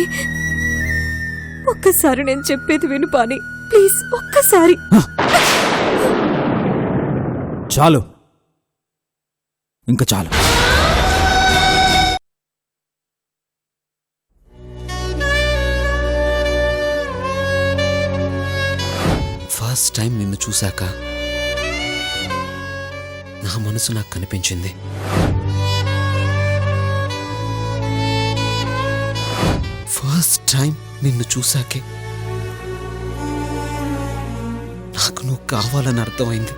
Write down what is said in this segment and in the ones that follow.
పాని, ఒక్కసారి నేను చెప్పేది విను పాని, ప్లీజ్ ఒక్కసారి. చాలు, ఇంకా చాలు. ఫస్ట్ టైం నిన్ను చూశాక నా మనసు నాకు కనిపించింది. ఫస్ట్ టైం నిన్ను చూశాకే నాకు నువ్వు కావాలని అర్థమైంది.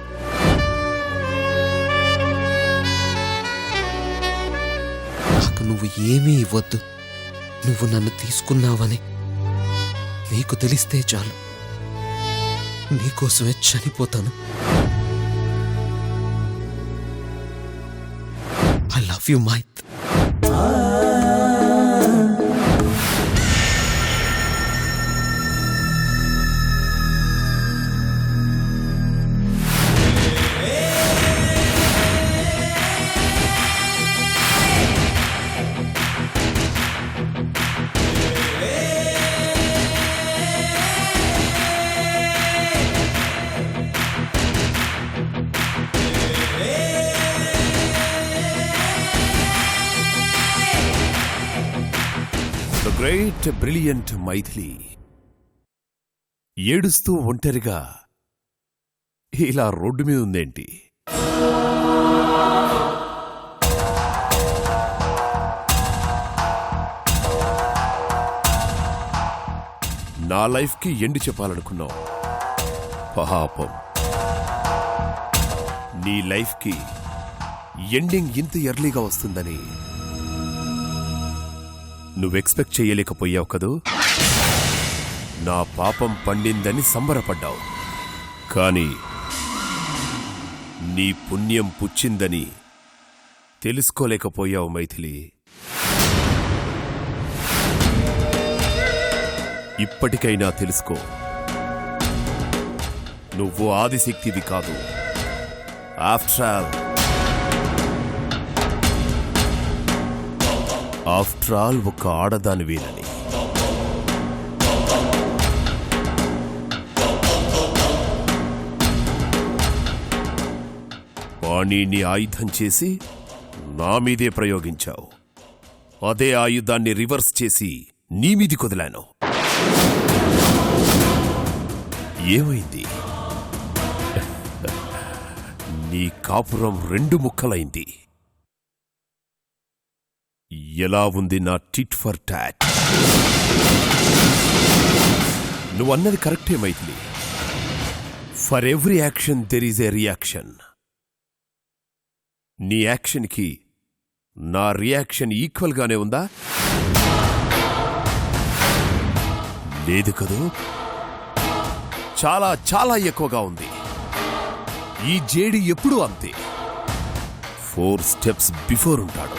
నాకు నువ్వు ఏమీ ఇవ్వద్దు, నువ్వు నన్ను తీసుకున్నావని నీకు తెలిస్తే చాలు, నీకోసమే చనిపోతాను. I love you Maith. The great brilliant Maithili ఏడుస్తూ ఒంటరిగా ఇలా రోడ్డు మీద ఉందేంటి? నా లైఫ్కి ఎండ్ చెప్పాలనుకున్నావు, పాపం. నీ లైఫ్కి ఎండింగ్ ఇంత ఎర్లీగా వస్తుందని నువ్వెక్స్పెక్ట్ చేయలేకపోయావు కదూ. నా పాపం పండిందని సంబరపడ్డావు, కాని నీ పుణ్యం పుచ్చిందని తెలుసుకోలేకపోయావు మైథిలి. ఇప్పటికైనా తెలుసుకో, నువ్వు ఆదిశక్తివి కాదు. ఆఫ్టర్ ఆల్ ఒక ఆడదానివేనని. వాణిని ఆయుధం చేసి నా మీదే ప్రయోగించావు. అదే ఆయుధాన్ని రివర్స్ చేసి నీ మీది కొదిలాను. ఏమైంది? నీ కాపురం రెండు ముక్కలైంది. ఎలా ఉంది నా టిట్ ఫర్ టాట్? నువ్వన్నది కరెక్టే Maithili. For every action there is a reaction. నీ యాక్షన్కి నా రియాక్షన్ ఈక్వల్గానే ఉందా? లేదు కదూ, చాలా చాలా ఎక్కువగా ఉంది. ఈ జేడి ఎప్పుడూ అంతే, 4 స్టెప్స్ బిఫోర్ ఉంటాడు.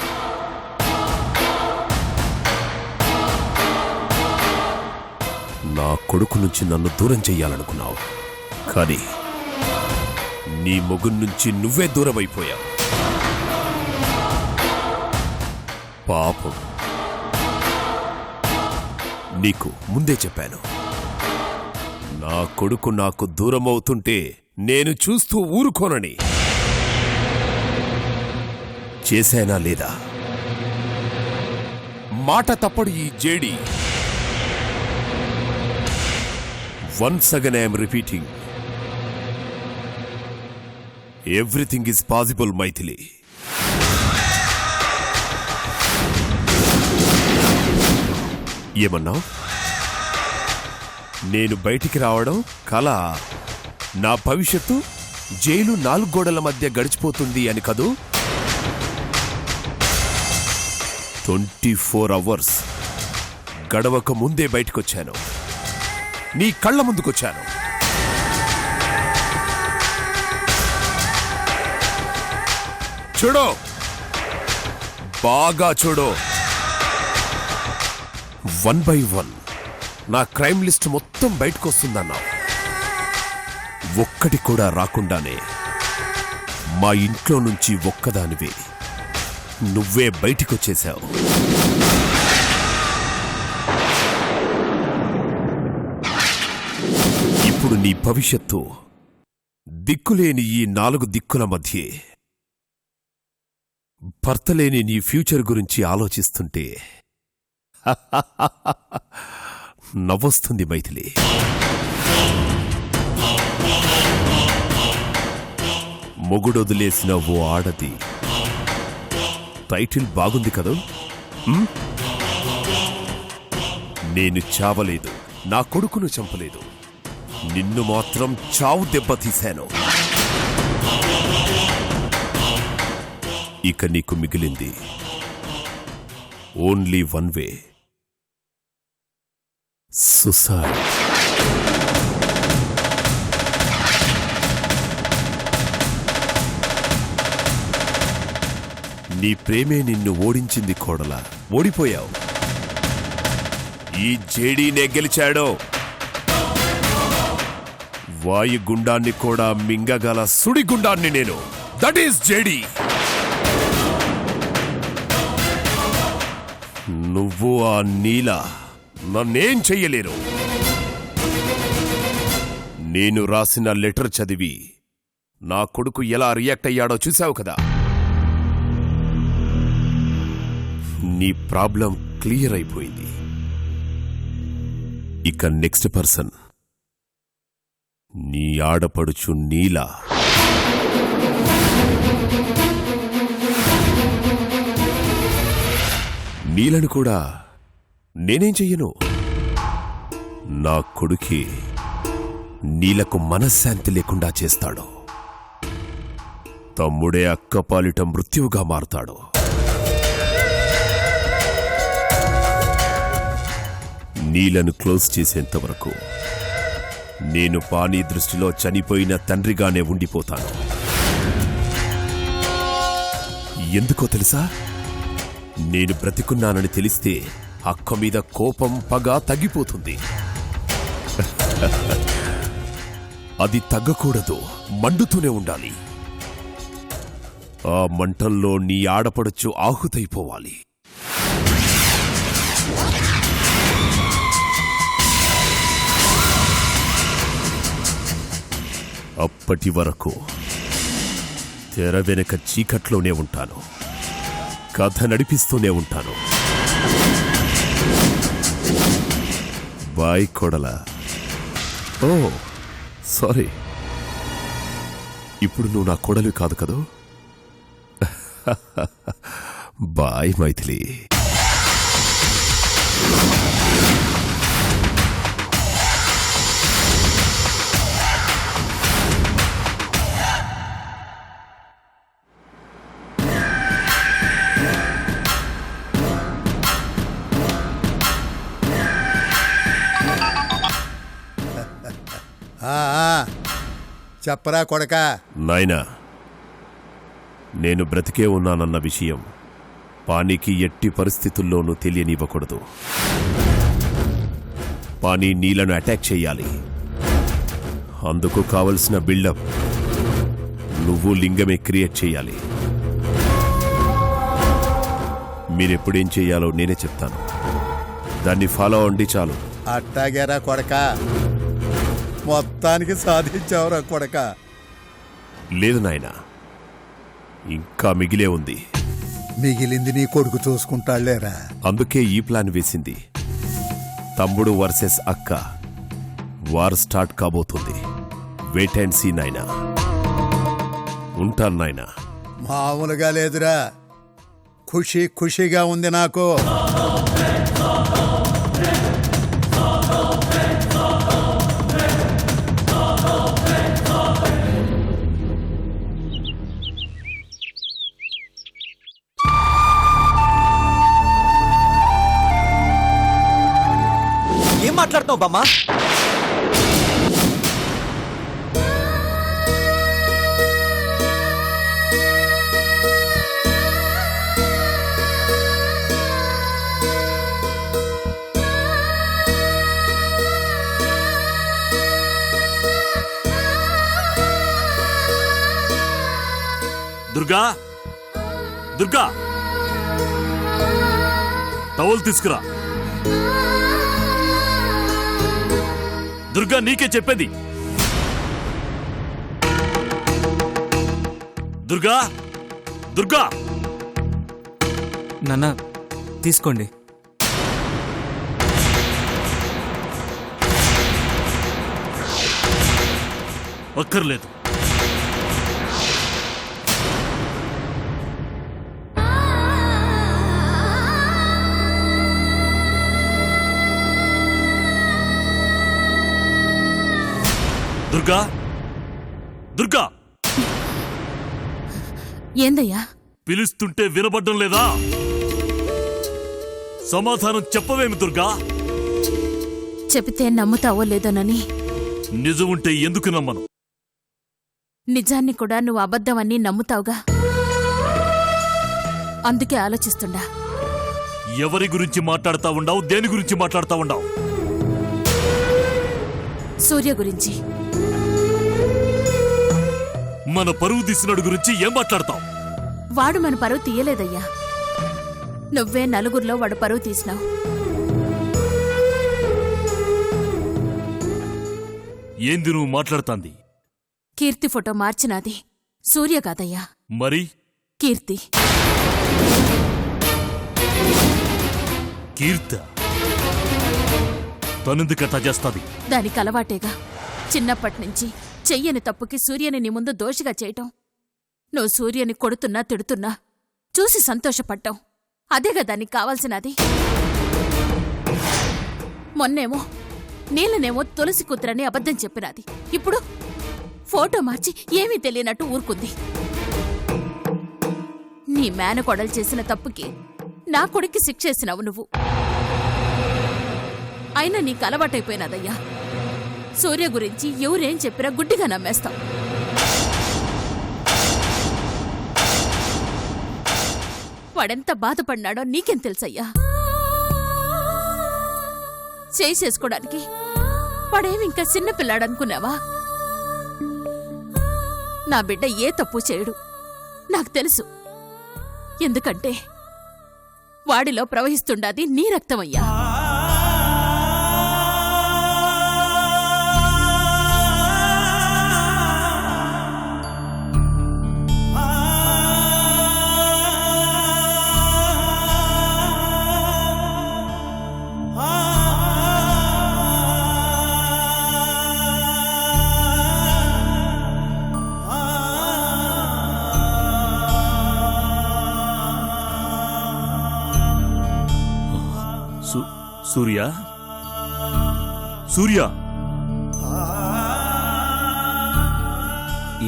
నా కొడుకు నుంచి నన్ను దూరం చెయ్యాలనుకున్నావు, కానీ నీ మొగుడి నుంచి నువ్వే దూరమైపోయావు. పాపం, నీకు ముందే చెప్పాను, నా కొడుకు నాకు దూరమవుతుంటే నేను చూస్తూ ఊరుకోనని. చేశానా లేదా? మాట తప్పడు ఈ JD. Once again I'm repeating, everything is possible Maithili. ఏమన్నావు? నేను బయటికి రావడం కల, నా భవిష్యత్తు జైలు 4 గోడల మధ్య గడిచిపోతుంది అని కదూ. 24 అవర్స్ గడవక ముందే బయటకొచ్చాను, నీ కళ్ళ ముందుకొచ్చాను. చూడు, బాగా చూడు. 1 by 1 నా క్రైమ్ లిస్ట్ మొత్తం బయటకొస్తుందన్నావు. ఒక్కటి కూడా రాకుండానే మా ఇంట్లో నుంచి ఒక్కదానివే నువ్వే బయటికొచ్చేశావు. ఇప్పుడు నీ భవిష్యత్తు దిక్కులేని ఈ 4 దిక్కుల మధ్యే భర్తలేని నీ ఫ్యూచర్ గురించి ఆలోచిస్తుంటే నవ్వొస్తుంది మైథిలి. మొగుడొదిలేసిన ఓ ఆడది టైటిల్ బాగుంది కదూ. నేను చావలేదు, నా కొడుకును చంపలేదు, నిన్ను మాత్రం చావు దెబ్బతీశాను. ఇక నీకు మిగిలింది ఓన్లీ వన్ వే, సుసైడ్. నీ ప్రేమే నిన్ను ఓడించింది కోడలా, ఓడిపోయావు. ఈ జేడీనే గెలిచాడో వాయుగుండాన్ని కూడా మింగగల సుడిగుండాన్ని నేను. That is JD. నువ్వు ఆ నీల నన్నేం చెయ్యలేరు. నేను రాసిన లెటర్ చదివి నా కొడుకు ఎలా రియాక్ట్ అయ్యాడో చూశావు కదా. నీ ప్రాబ్లం క్లియర్ అయిపోయింది. ఇక నెక్స్ట్ పర్సన్ నీ ఆడపడుచు నీలా. నీలను కూడా నేనేం చెయ్యను. నా కొడుకే నీలకు మనశ్శాంతి లేకుండా చేస్తాడు. తమ్ముడే అక్కపాలిట మృత్యువుగా మారతాడు. నీలను క్లోజ్ చేసేంతవరకు నేను పానీ దృష్టిలో చనిపోయిన తండ్రిగానే ఉండిపోతాను. ఎందుకో తెలుసా? నేను బ్రతికున్నానని తెలిస్తే అక్క మీద కోపం, పగ తగ్గిపోతుంది. అది తగ్గకూడదు, మండుతూనే ఉండాలి. ఆ మంటల్లో నీ ఆడపడచ్చు ఆహుతైపోవాలి. అప్పటి వరకు తెర వెనక చీకట్లోనే ఉంటాను, కథ నడిపిస్తూనే ఉంటాను. బాయ్ కొడలా. ఓ సారీ, ఇప్పుడు నువ్వు నా కొడలు కాదు కదూ. బాయ్ మైథిలి. చెప్పరా కొడకా. నాయనా, నేను బ్రతికే ఉన్నానన్న విషయం పానీకి ఎట్టి పరిస్థితుల్లోనూ తెలియనివ్వకూడదు. పానీ నీలను అటాక్ చెయ్యాలి. అందుకు కావలసిన బిల్డప్ నువ్వు లింగమే క్రియేట్ చెయ్యాలి. మీరెప్పుడేం చెయ్యాలో నేనే చెప్తాను, దాన్ని ఫాలో అవ్వండి చాలు. అట్టాగేరా కొడకా, మొత్తానికి సాధించావురా కొడకా. లేదు నాయనా, ఇంకా మిగిలే ఉంది. మిగిలింది నీ కొడుకు చూసుకుంటాళ్లేరా. అందుకే ఈ ప్లాన్ వేసింది. తమ్ముడు వర్సెస్ అక్క వార్ స్టార్ట్ కాబోతుంది. వెయిట్ అండ్ సీ నాయనా. ఉంటాను నాయనా. మామూలుగా లేదురా, ఖుషీగా ఉంది నాకు. ఏం మాట్లాడుతున్నావు బామ్మా? దుర్గా, దుర్గా, టవల్ తీసుకురా. దుర్గా నీకే చెప్పేది. దుర్గా దుర్గా నాన్న తీసుకోండి. అక్కర్లేదు. దుర్గా దుర్గా ఏందయ్యా? పిలుస్తుంటే వినబడ్డం లేదా? సమాధానం చెప్పవేమి దుర్గా? చెబితే నమ్ముతావో లేదోనని. నిజముంటే ఎందుకు నమ్మను? నిజాన్ని కూడా నువ్వు అబద్ధమని నమ్ముతావుగా, అందుకే ఆలోచిస్తుండా. ఎవరి గురించి మాట్లాడుతా ఉండావు? దేని గురించి మాట్లాడుతా ఉండావు? సూర్య గురించి. మన పరువు తీసినడు గురించి ఏం మాట్లాడతావు? వాడు మన పరువు తీయలేదయ్యా, నువ్వే నలుగురిలో వాడు పరువు తీసినావు. ఏంది నువ్వు మాట్లాడుతాంది? కీర్తి ఫోటో మార్చినాది సూర్య కాదయ్యా, మరి కీర్తి. కీర్త తనెందుకట్టా చేస్తాది? దానికి అలవాటేగా, చిన్నప్పటినుంచి చెయ్యని తప్పుకి సూర్యని నీ ముందు దోషిగా చేయటం. నువ్వు సూర్యని కొడుతున్నా తిడుతున్నా చూసి సంతోషపడ్డావు. అదేగా దానికి కావాల్సినది. మొన్నేమో నీళ్ళనేమో తులసి కూతురని అబద్ధం చెప్పినది, ఇప్పుడు ఫోటో మార్చి ఏమీ తెలియనట్టు ఊరుకుంది. నీ మేనకోడలు చేసిన తప్పుకి నా కొడుక్కి శిక్షేసినావు నువ్వు. అయినా నీకు అలవాటైపోయినదయ్యా, సూర్య గురించి ఎవరేం చెప్పినా గుడ్డిగా నమ్మేస్తావు. వాడెంత బాధపడినాడో నీకేం తెలుసయ్యా? చేసేసుకోడానికి వాడేమింకా చిన్నపిల్లాడనుకున్నావా? నా బిడ్డ ఏ తప్పు చేయడు, నాకు తెలుసు. ఎందుకంటే వాడిలో ప్రవహిస్తుండాది నీ రక్తమయ్యా. సూర్య సూర్య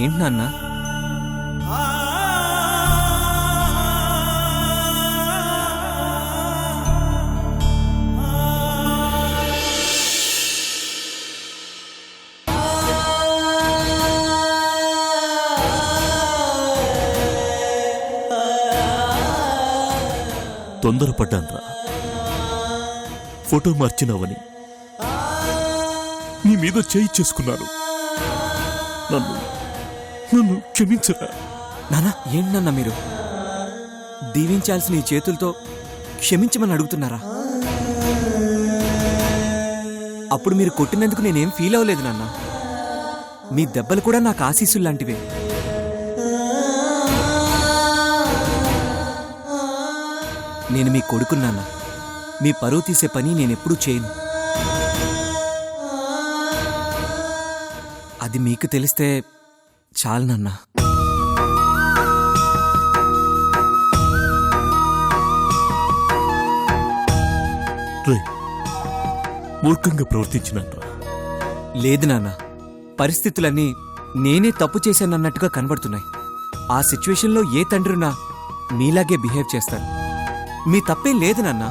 ఏంటి నాన్న? తొందరపడ్డాన్రా. ఫోటో మార్చినావని నీ మీద చేయి చేసుకున్నాను. నన్ను క్షమించరా. నాన్న ఏంటి నాన్న మీరు దీవించాల్సిన ఈ చేతులతో క్షమించమని అడుగుతున్నారా? అప్పుడు మీరు కొట్టినందుకు నేనేం ఫీల్ అవ్వలేదు నాన్న. మీ దెబ్బలు కూడా నాకు ఆశీస్సుల్లాంటివే. నేను మీ కొడుకున్నాన్న. మీ పరువు తీసే పని నేనెప్పుడూ చేయను. అది మీకు తెలిస్తే చాలు నాన్న. మూర్ఖంగా ప్రవర్తించినట్రా. లేదు నాన్న, పరిస్థితులన్నీ నేనే తప్పు చేశానన్నట్టుగా కనబడుతున్నాయి. ఆ సిచ్యువేషన్లో ఏ తండ్రినా మీలాగే బిహేవ్ చేస్తాను. మీ తప్పేం లేదు నాన్న.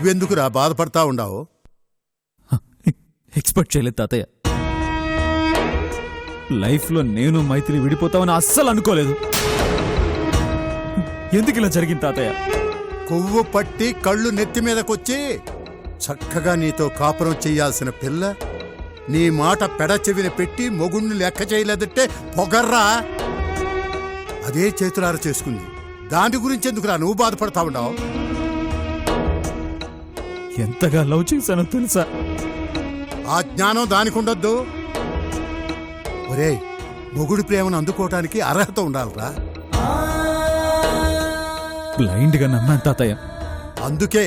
నువ్వెందుకురా బాధపడతా ఉండావు? ఎక్స్పెక్ట్ చేయలేదు తాతయ్య. లైఫ్లో నేను మైథిలి విడిపోతామని అస్సలు అనుకోలేదు. ఎందుకు ఇలా జరిగింది తాతయ్య? కొవ్వు పట్టి కళ్ళు నెత్తి మీదకొచ్చి చక్కగా నీతో కాపురం చెయ్యాల్సిన పిల్ల నీ మాట పెడచెవిన పెట్టి మొగుణ్ణి లెక్క చేయలేదంటే పొగర్రా. అదే చేతులార చేసుకుంది. దాని గురించి ఎందుకురా నువ్వు బాధపడతా ఉన్నావు? ఎంతగా లవ్ చేశానో తెలుసా? ఆ జ్ఞానం దానికి ఉండొద్దు. ఒరేయ్, మొగుడి ప్రేమను అందుకోవటానికి అర్హత ఉండాలిరా. బ్లైండ్ గా నమ్మాను తాతయ్య. అందుకే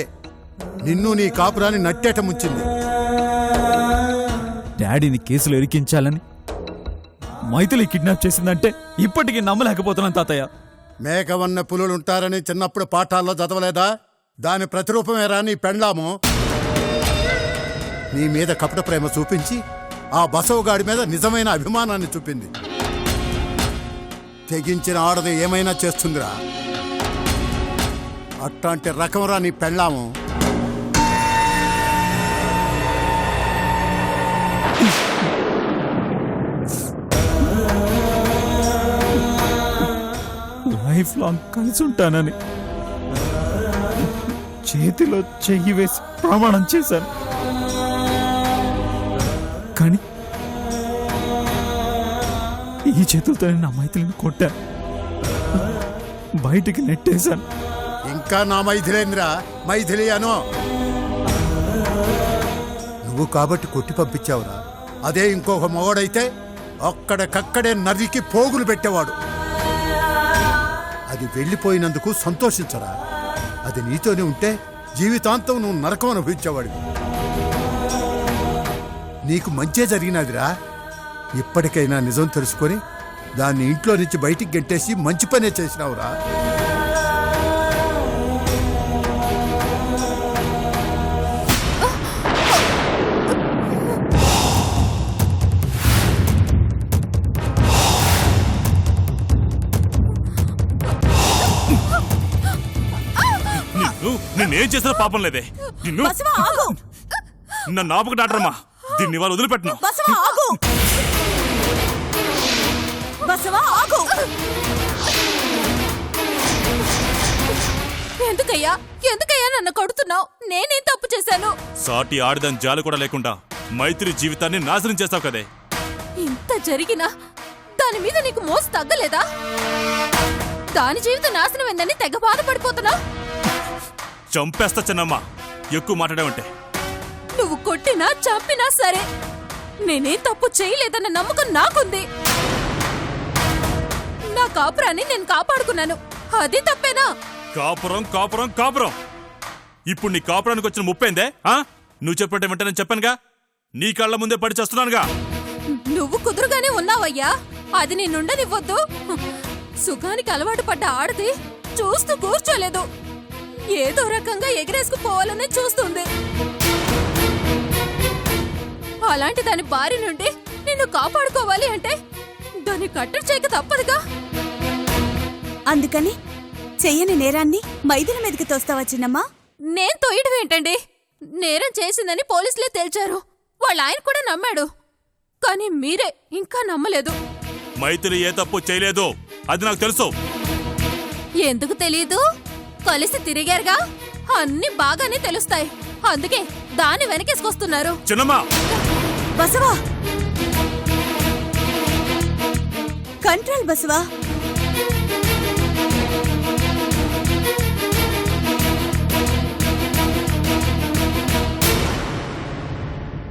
నిన్ను నీ కాపురాన్ని నట్టేట ముంచింది. డాడీని కేసులో ఇరికించాలని మైథిలి కిడ్నాప్ చేసిందంటే ఇప్పటికీ నమ్మలేకపోతున్నాను తాతయ్య. మేకవన్న పులులుంటారని చిన్నప్పుడు పాఠాల్లో చదవలేదా? దాని ప్రతిరూపమేరా నీ పెండ్లాము. నీ మీద కపట ప్రేమ చూపించి ఆ బసవగాడి మీద నిజమైన అభిమానాన్ని చూపింది. తెగించిన ఆడది ఏమైనా చేస్తుందిరా. అట్లాంటి రకంరా నీ పెండ్లాము. లైఫ్ లాంగ్ కలిసి ఉంటానని చేతిలో చెయ్యి వేసి ప్రమాణం చేశాను. కానీ ఈ చేతులతో నా మైథిలిని కొట్టాను, బయటికి నెట్టేశాను. ఇంకా నా మైథిలేంద్రా, మైథిలి అనో. నువ్వు కాబట్టి కొట్టి పంపించావురా. అదే ఇంకొక మొగడైతే అక్కడికక్కడే నరికి పోగులు పెట్టేవాడు. అది వెళ్ళిపోయినందుకు సంతోషించరా. అది నీతోనే ఉంటే జీవితాంతం నువ్వు నరకం అనుభవించేవాడివి. నీకు మంచే జరిగినదిరా. ఇప్పటికైనా నిజం తెలుసుకొని దాన్ని ఇంట్లో నుంచి బయటికి గెంటేసి మంచి పనే చేసినావురా. నేనేం చేసినా పాపం లేదే. నిన్ను నన్ను ఆపక డాక్టరమ్మా. దీన్ని వాళ్ళు వదిలిపెట్టను. ఎందుకయ్యా ఎందుకయ్యా నన్ను కొడుతున్నావు? నేనేం తప్పు చేశాను? సాటి ఆడిదని జాలి కూడా లేకుండా మైత్రి జీవితాన్ని నాశనం చేస్తావు కదే. ఇంత జరిగినా దాని మీద నీకు మోసు తగ్గలేదా? దాని జీవితం నాశనమైందని తెగ బాధపడిపోతున్నావు. చంపేస్తా చిన్నమ్మా ఎక్కువ మాట్లాడావంటే. నువ్వు కొట్టినా చంపినా సరే నేనేం తప్పు చేయలేదన్న నమ్మకం నాకుంది. నా కాపురాన్ని నేను కాపాడుకున్నాను. అది తప్పేనా? కాపురం కాపురం కాపురం. ఇప్పుడు నీ కాపురానికి వచ్చిన ముప్పైందే. నువ్వు చెప్పినట్టు వెంటనే నేను చెప్పానుగా. నీ కళ్ళ ముందే పడి చేస్తున్నానుగా. నువ్వు కుదురుగానే ఉన్నావయ్యా. అది నేనుండనివ్వద్దు. సుఖానికి అలవాటు పడ్డ ఆడది చూస్తూ కూర్చోలేదు. ఏదో రకంగా ఎగిరేసుకుపోవాలని చూస్తుంది. అలాంటి దాని బారి నుండి నిన్ను కాపాడుకోవాలి అంటే దాన్ని కట్టడి చేయక తప్పదుగా. అందుకని చెయ్యని నేరాన్ని మైథిలి మీదకి తోస్తావా చిన్నమ్మా? నేను తోయడం ఏంటండి? నేరం చేసిందని పోలీసులే తేల్చారు. వాళ్ళ ఆయన కూడా నమ్మాడు. కానీ మీరే ఇంకా నమ్మలేదు. మైత్రి ఏ తప్పు చేయలేదు, అది నాకు తెలుసు. ఎందుకు తెలీదు? కలిసి తిరిగారుగా, అన్ని బాగానే తెలుస్తాయి. అందుకే దాన్ని వెనకేసుకొస్తున్నారు. చిన్నమ్మా బసవా, కంట్రోల్ బసవా.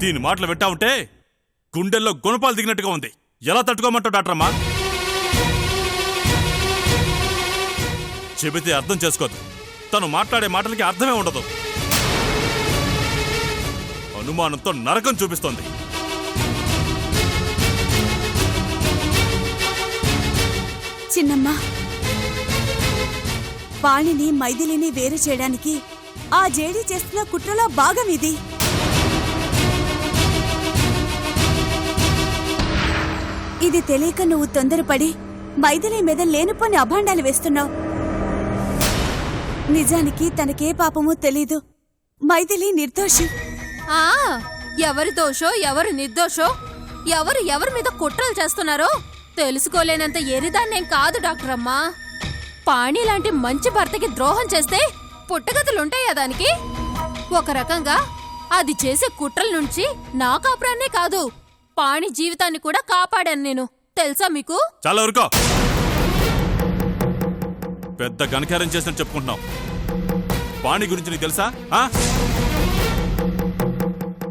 దీని మాటలు వింటా ఉంటే గుండెల్లో గుణపాలు దిగినట్టుగా ఉంది. ఎలా తట్టుకోమంటావు డాక్టరమ్మా? చెబితే అర్థం చేసుకోదు. తను మాట్లాడే మాటలకి అర్థమే ఉండదు. అనుమానంతో నరకం చూపిస్తోంది. చిన్నమ్మా, వాణిని మైథిలిని వేరు చేయడానికి ఆ జేడీ చేస్తున్న కుట్రలో భాగం ఇది. ఇది తెలియక నువ్వు తొందరపడి మైథిలి మీద లేనిపోని అభాండాలు వేస్తున్నావు. నిజానికి తనకే పాపమో తెలీదు. మైథిలి నిర్దోషి. ఆ ఎవరి దోషో ఎవరు నిర్దోషో ఎవరు ఎవరి మీద కుట్రలు చేస్తున్నారో తెలుసుకోలేనంత ఎరిదాన్నేం కాదు డాక్టర్ అమ్మా. పాణి లాంటి మంచి భర్తకి ద్రోహం చేస్తే పుట్టగతులుంటాయా దానికి? ఒక రకంగా అది చేసే కుట్రల నుంచి నా కాపురాన్నే కాదు పాణి జీవితాన్ని కూడా కాపాడాను నేను. తెలుసా మీకు? చాలా ఊరుకో. పెద్ద ఘనకార్యం చేసినట్టు చెప్పుకుంటున్నావు. పాణి గురించి నీకు తెలుసా?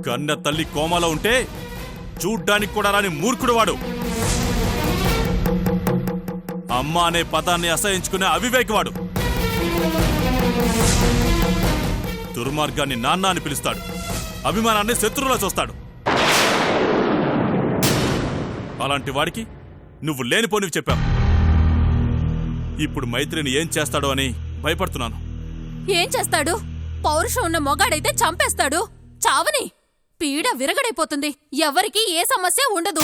కన్న తల్లి కోమాలో ఉంటే చూడ్డానికి కూడా రాని మూర్ఖుడు వాడు. అమ్మ అనే పదాన్ని అసహించుకునే అవివేకివాడు. దుర్మార్గాన్ని నాన్న అని పిలుస్తాడు, అభిమానాన్ని శత్రువులా చూస్తాడు. అలాంటి వాడికి నువ్వు లేనిపోనివి చెప్పావు. ఇప్పుడు మైత్రిని ఏం చేస్తాడో అని భయపడుతున్నాను. ఏం చేస్తాడు? పౌరుషం ఉన్న మొగాడైతే చంపేస్తాడు. చావని పీడ విరగడైపోతుంది. ఎవరికీ ఏ సమస్య ఉండదు.